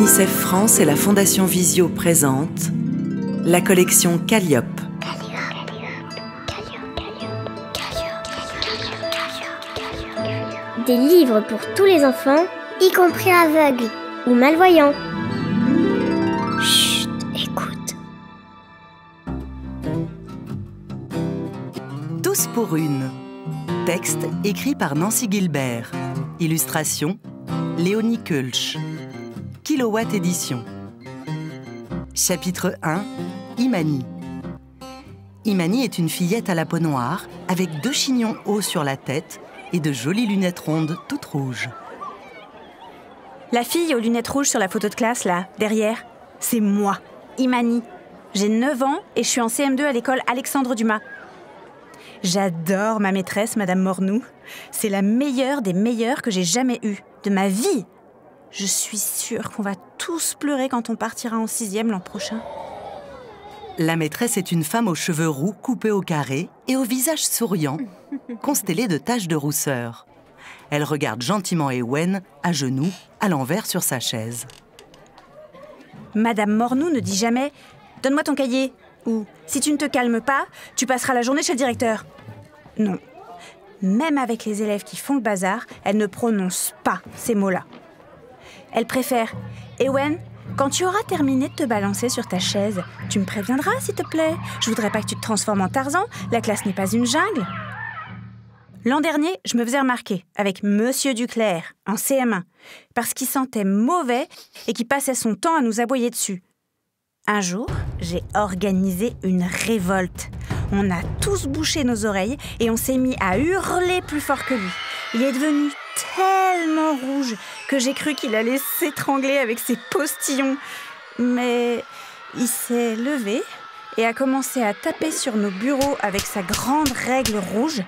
UNICEF France et la Fondation Visio présentent la collection Calliope. Des livres pour tous les enfants, y compris aveugles ou malvoyants. Chut, écoute. Tous pour une. Texte écrit par Nancy Gilbert. Illustration Léonie Kölsch. Kilowatt Édition. Chapitre 1. Imani. Imani est une fillette à la peau noire, avec 2 chignons hauts sur la tête et de jolies lunettes rondes toutes rouges. La fille aux lunettes rouges sur la photo de classe, là, derrière, c'est moi, Imani. J'ai 9 ans et je suis en CM2 à l'école Alexandre Dumas. J'adore ma maîtresse, Madame Mornou. C'est la meilleure des meilleures que j'ai jamais eue, de ma vie. Je suis sûre qu'on va tous pleurer quand on partira en 6e l'an prochain. La maîtresse est une femme aux cheveux roux coupés au carré et au visage souriant, constellé de taches de rousseur. Elle regarde gentiment Ewen, à genoux, à l'envers sur sa chaise. Madame Mornou ne dit jamais « Donne-moi ton cahier » ou « Si tu ne te calmes pas, tu passeras la journée chez le directeur ». Non. Même avec les élèves qui font le bazar, elle ne prononce pas ces mots-là. Elle préfère « Ewen, quand tu auras terminé de te balancer sur ta chaise, tu me préviendras, s'il te plaît. Je voudrais pas que tu te transformes en Tarzan. La classe n'est pas une jungle. » L'an dernier, je me faisais remarquer avec Monsieur Duclerc, en CM1, parce qu'il sentait mauvais et qu'il passait son temps à nous aboyer dessus. Un jour, j'ai organisé une révolte. On a tous bouché nos oreilles et on s'est mis à hurler plus fort que lui. Il est devenu tellement rouge que j'ai cru qu'il allait s'étrangler avec ses postillons. Mais il s'est levé et a commencé à taper sur nos bureaux avec sa grande règle rouge.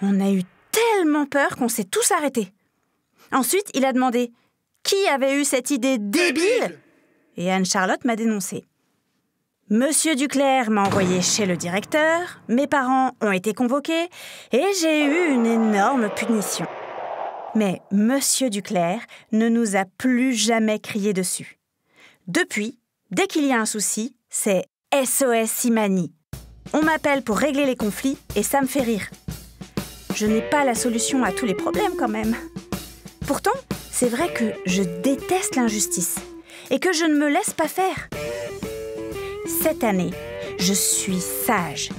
On a eu tellement peur qu'on s'est tous arrêtés. Ensuite, il a demandé « Qui avait eu cette idée débile ?» Et Anne-Charlotte m'a dénoncé. Monsieur Duclerc m'a envoyé chez le directeur, mes parents ont été convoqués et j'ai eu une énorme punition. Mais Monsieur Duclerc ne nous a plus jamais crié dessus. Depuis, dès qu'il y a un souci, c'est SOS Imani. On m'appelle pour régler les conflits et ça me fait rire. Je n'ai pas la solution à tous les problèmes quand même. Pourtant, c'est vrai que je déteste l'injustice et que je ne me laisse pas faire. Cette année, je suis sage,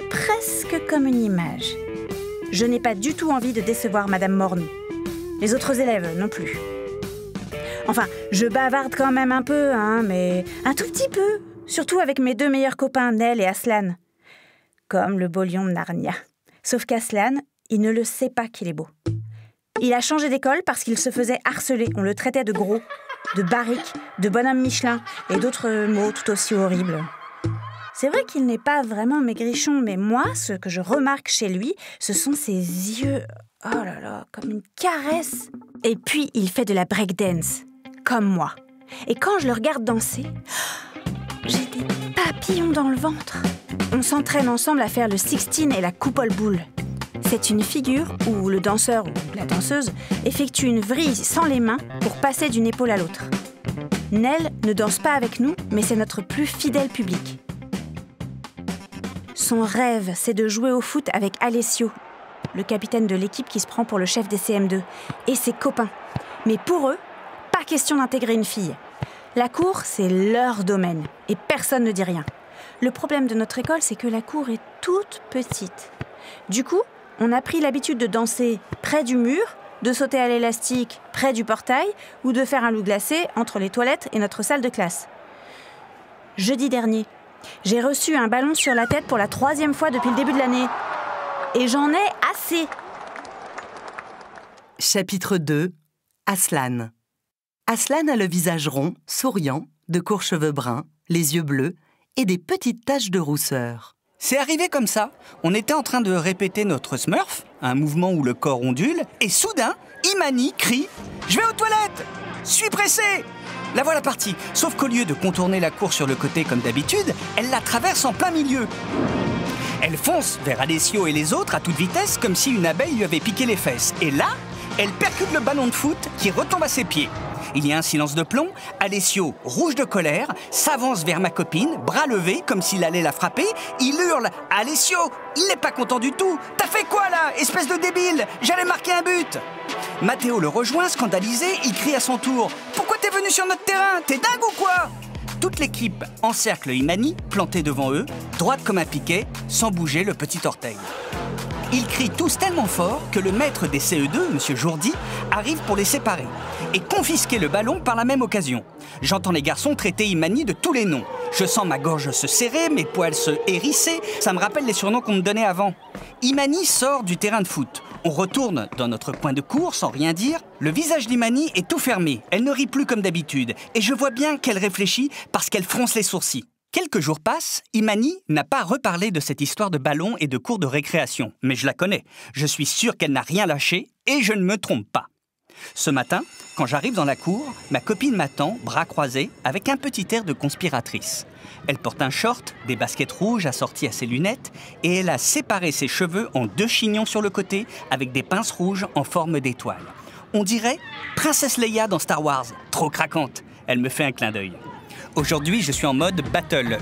presque comme une image. Je n'ai pas du tout envie de décevoir Madame Mornou. Les autres élèves non plus. Enfin, je bavarde quand même un peu, mais un tout petit peu. Surtout avec mes 2 meilleurs copains, Nel et Aslan. Comme le beau lion de Narnia. Sauf qu'Aslan, il ne le sait pas qu'il est beau. Il a changé d'école parce qu'il se faisait harceler. On le traitait de gros, de barrique, de bonhomme Michelin et d'autres mots tout aussi horribles. C'est vrai qu'il n'est pas vraiment maigrichon, mais moi, ce que je remarque chez lui, ce sont ses yeux... Oh là là, comme une caresse. Et puis, il fait de la breakdance, comme moi. Et quand je le regarde danser, j'ai des papillons dans le ventre. On s'entraîne ensemble à faire le 16 et la coupole boule. C'est une figure où le danseur ou la danseuse effectue une vrille sans les mains pour passer d'une épaule à l'autre. Nel ne danse pas avec nous, mais c'est notre plus fidèle public. Son rêve, c'est de jouer au foot avec Alessio, le capitaine de l'équipe qui se prend pour le chef des CM2, et ses copains. Mais pour eux, pas question d'intégrer une fille. La cour, c'est leur domaine, et personne ne dit rien. Le problème de notre école, c'est que la cour est toute petite. Du coup, on a pris l'habitude de danser près du mur, de sauter à l'élastique près du portail, ou de faire un loup glacé entre les toilettes et notre salle de classe. Jeudi dernier, j'ai reçu un ballon sur la tête pour la 3e fois depuis le début de l'année. Et j'en ai assez. Chapitre 2. Aslan. Aslan a le visage rond, souriant, de courts cheveux bruns, les yeux bleus et des petites taches de rousseur. C'est arrivé comme ça. On était en train de répéter notre Smurf, un mouvement où le corps ondule, et soudain, Imani crie « Je vais aux toilettes ! Suis pressé !» La voilà partie, sauf qu'au lieu de contourner la cour sur le côté comme d'habitude, elle la traverse en plein milieu. Elle fonce vers Alessio et les autres à toute vitesse, comme si une abeille lui avait piqué les fesses. Et là, elle percute le ballon de foot qui retombe à ses pieds. Il y a un silence de plomb. Alessio, rouge de colère, s'avance vers ma copine, bras levés, comme s'il allait la frapper. Il hurle « Alessio, il n'est pas content du tout. T'as fait quoi là, espèce de débile? J'allais marquer un but !» Matteo le rejoint, scandalisé. Il crie à son tour « Pourquoi t'es venu sur notre terrain? T'es dingue ou quoi ?» Toute l'équipe encercle Imani, plantée devant eux, droite comme un piquet, sans bouger le petit orteil. Ils crient tous tellement fort que le maître des CE2, M. Jourdi, arrive pour les séparer et confisquer le ballon par la même occasion. J'entends les garçons traiter Imani de tous les noms. Je sens ma gorge se serrer, mes poils se hérisser. Ça me rappelle les surnoms qu'on me donnait avant. Imani sort du terrain de foot. On retourne dans notre coin de cours sans rien dire. Le visage d'Imani est tout fermé. Elle ne rit plus comme d'habitude. Et je vois bien qu'elle réfléchit parce qu'elle fronce les sourcils. Quelques jours passent, Imani n'a pas reparlé de cette histoire de ballon et de cours de récréation. Mais je la connais. Je suis sûr qu'elle n'a rien lâché et je ne me trompe pas. Ce matin, quand j'arrive dans la cour, ma copine m'attend, bras croisés, avec un petit air de conspiratrice. Elle porte un short, des baskets rouges assorties à ses lunettes et elle a séparé ses cheveux en 2 chignons sur le côté avec des pinces rouges en forme d'étoile. On dirait Princesse Leia dans Star Wars, trop craquante. Elle me fait un clin d'œil. Aujourd'hui, je suis en mode battle.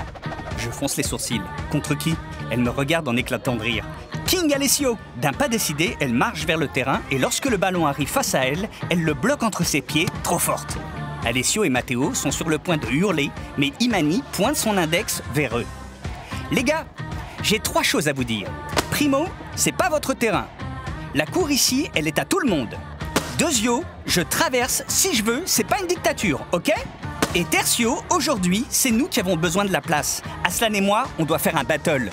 Je fronce les sourcils. Contre qui? Elle me regarde en éclatant de rire. King Alessio! D'un pas décidé, elle marche vers le terrain et lorsque le ballon arrive face à elle, elle le bloque entre ses pieds, trop forte. Alessio et Matteo sont sur le point de hurler, mais Imani pointe son index vers eux. Les gars, j'ai 3 choses à vous dire. Primo, c'est pas votre terrain. La cour ici, elle est à tout le monde. Deuxio, je traverse si je veux, c'est pas une dictature, ok? Et tertio, aujourd'hui, c'est nous qui avons besoin de la place. Aslan et moi, on doit faire un battle.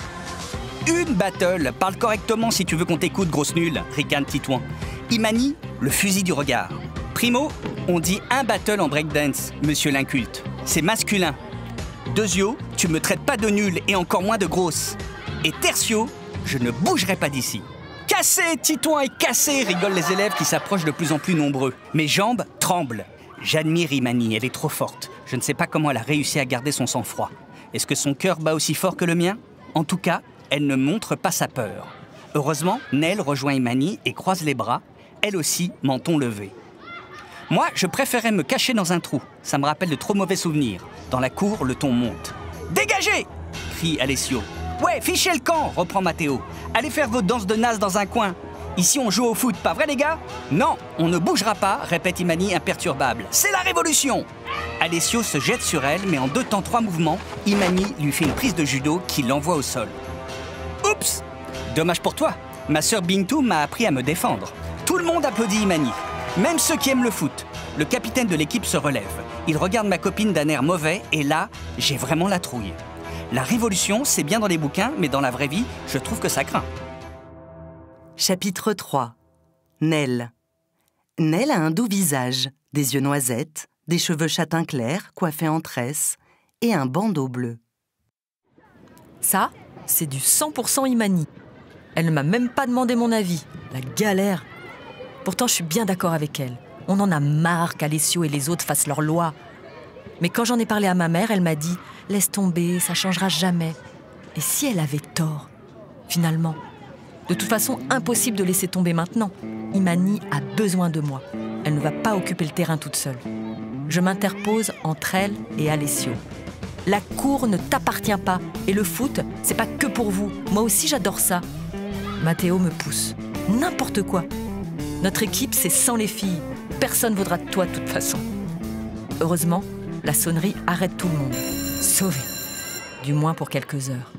Une battle. Parle correctement si tu veux qu'on t'écoute, grosse nulle, ricane Titouan. Imani, le fusil du regard. Primo, on dit un battle en breakdance, monsieur l'inculte. C'est masculin. Deuxio, tu me traites pas de nulle et encore moins de grosse. Et tertio, je ne bougerai pas d'ici. Cassé, Titouan est cassé, rigolent les élèves qui s'approchent de plus en plus nombreux. Mes jambes tremblent. J'admire Imani, elle est trop forte. Je ne sais pas comment elle a réussi à garder son sang-froid. Est-ce que son cœur bat aussi fort que le mien? En tout cas, elle ne montre pas sa peur. Heureusement, Nell rejoint Imani et croise les bras, elle aussi, menton levé. Moi, je préférais me cacher dans un trou. Ça me rappelle de trop mauvais souvenirs. Dans la cour, le ton monte. « Dégagez !» crie Alessio. « Ouais, fichez le camp !» reprend Matteo. « Allez faire vos danses de naze dans un coin. Ici, on joue au foot, pas vrai, les gars? » « Non, on ne bougera pas, répète Imani imperturbable. C'est la révolution !» Alessio se jette sur elle, mais en 2 temps 3 mouvements, Imani lui fait une prise de judo qui l'envoie au sol. Oups! Dommage pour toi. Ma sœur Bintou m'a appris à me défendre. Tout le monde applaudit Imani. Même ceux qui aiment le foot. Le capitaine de l'équipe se relève. Il regarde ma copine d'un air mauvais et là, j'ai vraiment la trouille. La révolution, c'est bien dans les bouquins, mais dans la vraie vie, je trouve que ça craint. Chapitre 3. Nell. Nell a un doux visage, des yeux noisettes, des cheveux châtain clair coiffés en tresses et un bandeau bleu. Ça, c'est du 100% Imani. Elle ne m'a même pas demandé mon avis. La galère. Pourtant, je suis bien d'accord avec elle. On en a marre qu'Alessio et les autres fassent leur loi. Mais quand j'en ai parlé à ma mère, elle m'a dit « Laisse tomber, ça changera jamais. » Et si elle avait tort, finalement? De toute façon, impossible de laisser tomber maintenant. Imani a besoin de moi. Elle ne va pas occuper le terrain toute seule. Je m'interpose entre elle et Alessio. La cour ne t'appartient pas. Et le foot, c'est pas que pour vous. Moi aussi, j'adore ça. Matteo me pousse. N'importe quoi. Notre équipe, c'est sans les filles. Personne ne vaudra de toi de toute façon. Heureusement, la sonnerie arrête tout le monde. Sauvé. Du moins pour quelques heures.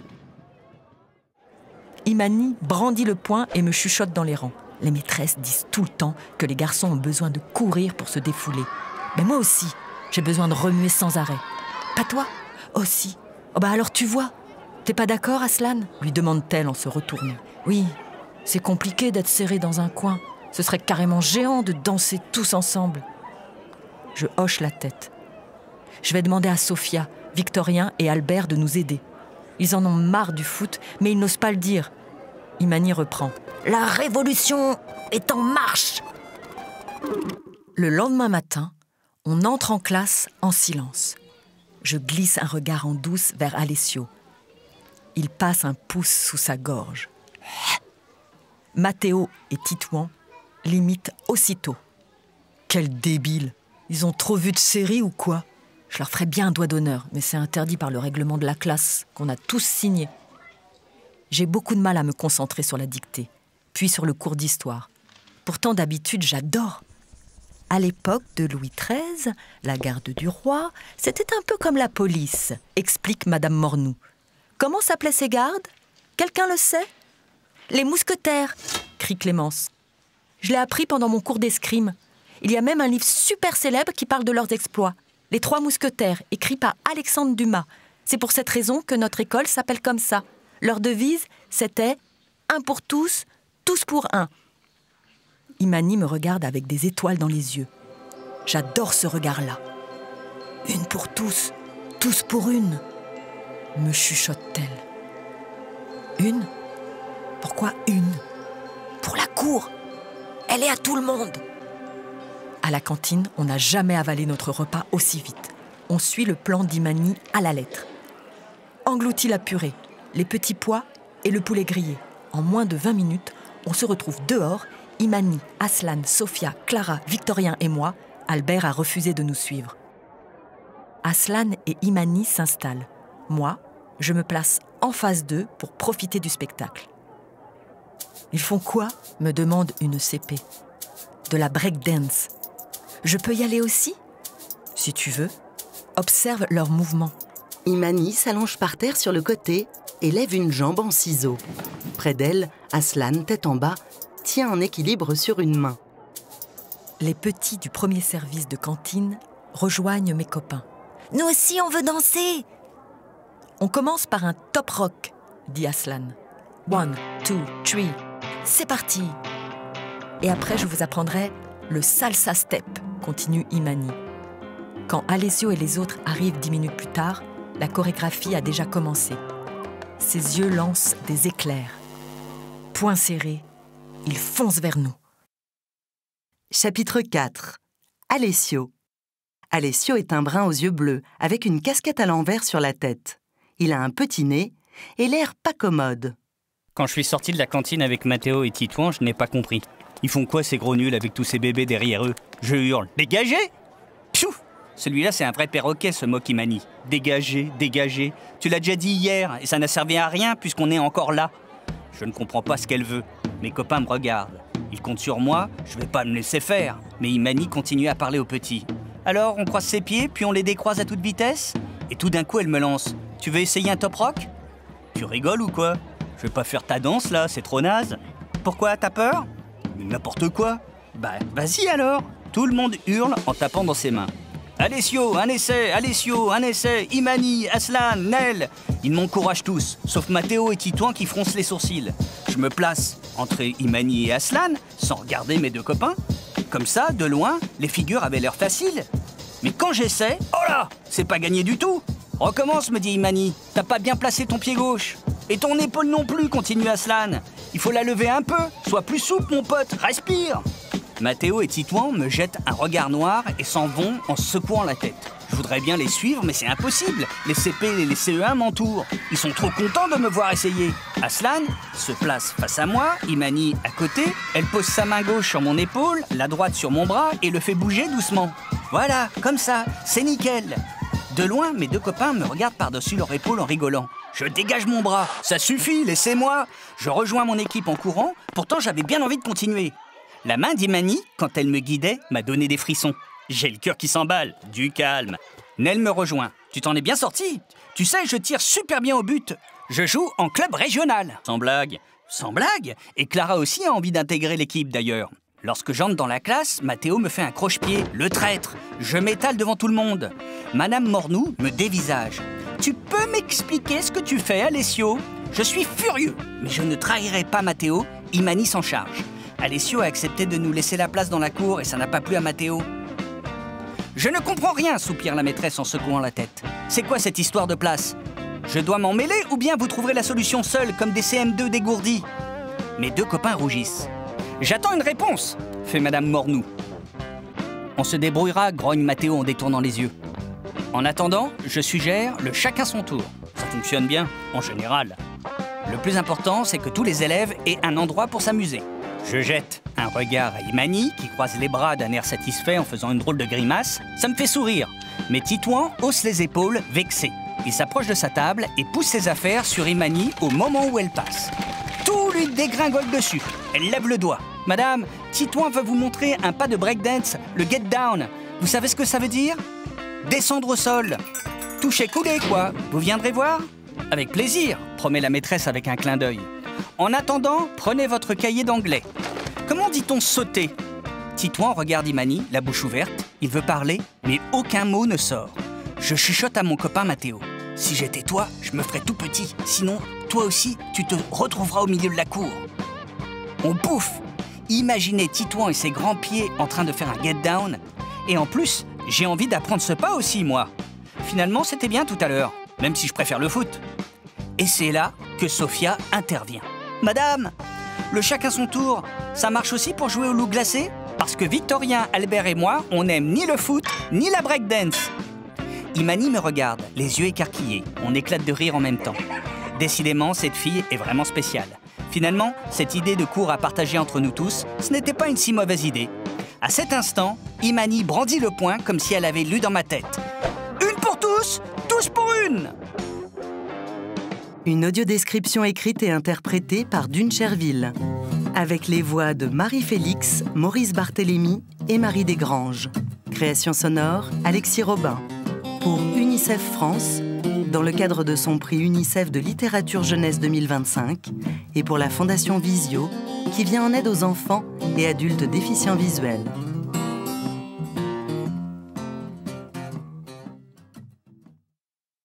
Imani brandit le poing et me chuchote dans les rangs. Les maîtresses disent tout le temps que les garçons ont besoin de courir pour se défouler. Mais moi aussi, j'ai besoin de remuer sans arrêt. Pas toi? Oh si. Oh bah alors tu vois. T'es pas d'accord, Aslan? Lui demande-t-elle en se retournant. Oui, c'est compliqué d'être serré dans un coin. Ce serait carrément géant de danser tous ensemble. Je hoche la tête. Je vais demander à Sophia, Victorien et Albert de nous aider. Ils en ont marre du foot, mais ils n'osent pas le dire. Imani reprend. La révolution est en marche! Le lendemain matin, on entre en classe en silence. Je glisse un regard en douce vers Alessio. Il passe un pouce sous sa gorge. Matteo et Titouan l'imitent aussitôt. Quel débile! Ils ont trop vu de séries ou quoi? Je leur ferai bien un doigt d'honneur, mais c'est interdit par le règlement de la classe, qu'on a tous signé. J'ai beaucoup de mal à me concentrer sur la dictée, puis sur le cours d'histoire. Pourtant, d'habitude, j'adore. À l'époque de Louis XIII, la garde du roi, c'était un peu comme la police, explique Madame Mornou. Comment s'appelaient ces gardes? Quelqu'un le sait? Les mousquetaires, crie Clémence. Je l'ai appris pendant mon cours d'escrime. Il y a même un livre super célèbre qui parle de leurs exploits. Les 3 mousquetaires, écrit par Alexandre Dumas. C'est pour cette raison que notre école s'appelle comme ça. Leur devise, c'était « Un pour tous, tous pour un ». Imani me regarde avec des étoiles dans les yeux. J'adore ce regard-là. « Une pour tous, tous pour une », me chuchote-t-elle. Une? Pourquoi une? Pour la cour. Elle est à tout le monde. À la cantine, on n'a jamais avalé notre repas aussi vite. On suit le plan d'Imani à la lettre. Engloutit la purée, les petits pois et le poulet grillé. En moins de 20 minutes, on se retrouve dehors. Imani, Aslan, Sophia, Clara, Victorien et moi. Albert a refusé de nous suivre. Aslan et Imani s'installent. Moi, je me place en face d'eux pour profiter du spectacle. Ils font quoi? Me demande une CP. De la breakdance. Je peux y aller aussi? Si tu veux. Observe leurs mouvements. Imani s'allonge par terre sur le côté et lève une jambe en ciseaux. Près d'elle, Aslan, tête en bas, tient en équilibre sur une main. Les petits du premier service de cantine rejoignent mes copains. Nous aussi, on veut danser! On commence par un top rock, dit Aslan. 1, 2, 3, c'est parti! Et après, je vous apprendrai le salsa step, continue Imani. Quand Alessio et les autres arrivent 10 minutes plus tard, la chorégraphie a déjà commencé. Ses yeux lancent des éclairs. Poings serrés, il fonce vers nous. Chapitre 4. Alessio. Alessio est un brun aux yeux bleus, avec une casquette à l'envers sur la tête. Il a un petit nez et l'air pas commode. Quand je suis sorti de la cantine avec Mathéo et Titouan, je n'ai pas compris. Ils font quoi ces gros nuls avec tous ces bébés derrière eux? Je hurle. Dégagez! Piouf! Celui-là, c'est un vrai perroquet, ce moque Imani. Dégagez, dégagez. Tu l'as déjà dit hier, et ça n'a servi à rien puisqu'on est encore là. Je ne comprends pas ce qu'elle veut. Mes copains me regardent. Ils comptent sur moi, je vais pas me laisser faire. Mais Imani continue à parler aux petits. Alors, on croise ses pieds, puis on les décroise à toute vitesse? Et tout d'un coup, elle me lance. Tu veux essayer un top rock? Tu rigoles ou quoi? Je vais pas faire ta danse, là, c'est trop naze. Pourquoi, t'as peur? N'importe quoi. Bah, vas-y alors. Tout le monde hurle en tapant dans ses mains. Alessio, un essai, Alessio, un essai, Imani, Aslan, Nel. Ils m'encouragent tous, sauf Mathéo et Titouan qui froncent les sourcils. Je me place entre Imani et Aslan, sans regarder mes 2 copains. Comme ça, de loin, les figures avaient l'air faciles. Mais quand j'essaie, oh là, c'est pas gagné du tout. Recommence, me dit Imani. T'as pas bien placé ton pied gauche. Et ton épaule non plus, continue Aslan. Il faut la lever un peu. Sois plus souple, mon pote. Respire. Mathéo et Titouan me jettent un regard noir et s'en vont en secouant la tête. Je voudrais bien les suivre, mais c'est impossible. Les CP et les CE1 m'entourent. Ils sont trop contents de me voir essayer. Aslan se place face à moi, Imani à côté. Elle pose sa main gauche sur mon épaule, la droite sur mon bras et le fait bouger doucement. Voilà, comme ça, c'est nickel. De loin, mes 2 copains me regardent par-dessus leur épaule en rigolant. Je dégage mon bras. Ça suffit, laissez-moi. Je rejoins mon équipe en courant. Pourtant, j'avais bien envie de continuer. La main d'Imani, quand elle me guidait, m'a donné des frissons. J'ai le cœur qui s'emballe. Du calme. Nel me rejoint. Tu t'en es bien sorti? Tu sais, je tire super bien au but. Je joue en club régional. Sans blague. Sans blague? Et Clara aussi a envie d'intégrer l'équipe d'ailleurs. Lorsque j'entre dans la classe, Mathéo me fait un croche-pied. Le traître. Je m'étale devant tout le monde. Madame Mornou me dévisage. Tu peux m'expliquer ce que tu fais, Alessio? Je suis furieux, mais je ne trahirai pas Mathéo. Imani s'en charge. Alessio a accepté de nous laisser la place dans la cour et ça n'a pas plu à Mathéo. Je ne comprends rien, soupire la maîtresse en secouant la tête. C'est quoi cette histoire de place? Je dois m'en mêler ou bien vous trouverez la solution seule comme des CM2 dégourdis? Mes 2 copains rougissent. J'attends une réponse, fait Madame Mornou. On se débrouillera, grogne Mathéo en détournant les yeux. En attendant, je suggère le chacun son tour. Ça fonctionne bien, en général. Le plus important, c'est que tous les élèves aient un endroit pour s'amuser. Je jette Un regard à Imani, qui croise les bras d'un air satisfait en faisant une drôle de grimace, ça me fait sourire. Mais Titouan hausse les épaules, vexé. Il s'approche de sa table et pousse ses affaires sur Imani au moment où elle passe. Tout lui dégringole dessus. Elle lève le doigt. Madame, Titouan veut vous montrer un pas de breakdance, le get down. Vous savez ce que ça veut dire? Descendre au sol. Toucher couler, quoi. Vous viendrez voir? Avec plaisir, promet la maîtresse avec un clin d'œil. En attendant, prenez votre cahier d'anglais. Comment dit-on sauter? Titouan regarde Imani, la bouche ouverte. Il veut parler, mais aucun mot ne sort. Je chuchote à mon copain Mathéo. Si j'étais toi, je me ferais tout petit. Sinon, toi aussi, tu te retrouveras au milieu de la cour. On bouffe. Imaginez Titouan et ses grands pieds en train de faire un get down. Et en plus, j'ai envie d'apprendre ce pas aussi, moi. Finalement, c'était bien tout à l'heure, même si je préfère le foot. Et c'est là que Sophia intervient. Madame, le chacun son tour, ça marche aussi pour jouer au loup glacé? Parce que Victorien, Albert et moi, on n'aime ni le foot, ni la breakdance. Imani me regarde, les yeux écarquillés. On éclate de rire en même temps. Décidément, cette fille est vraiment spéciale. Finalement, cette idée de cours à partager entre nous tous, ce n'était pas une si mauvaise idée. À cet instant, Imani brandit le poing comme si elle avait lu dans ma tête. Une pour tous, tous pour une! Une audiodescription écrite et interprétée par Dune Cherville, avec les voix de Marie-Félix, Maurice Barthélémy et Marie Desgranges. Création sonore, Alexis Robin. Pour UNICEF France, dans le cadre de son prix UNICEF de littérature jeunesse 2025, et pour la Fondation Visio, qui vient en aide aux enfants et adultes déficients visuels.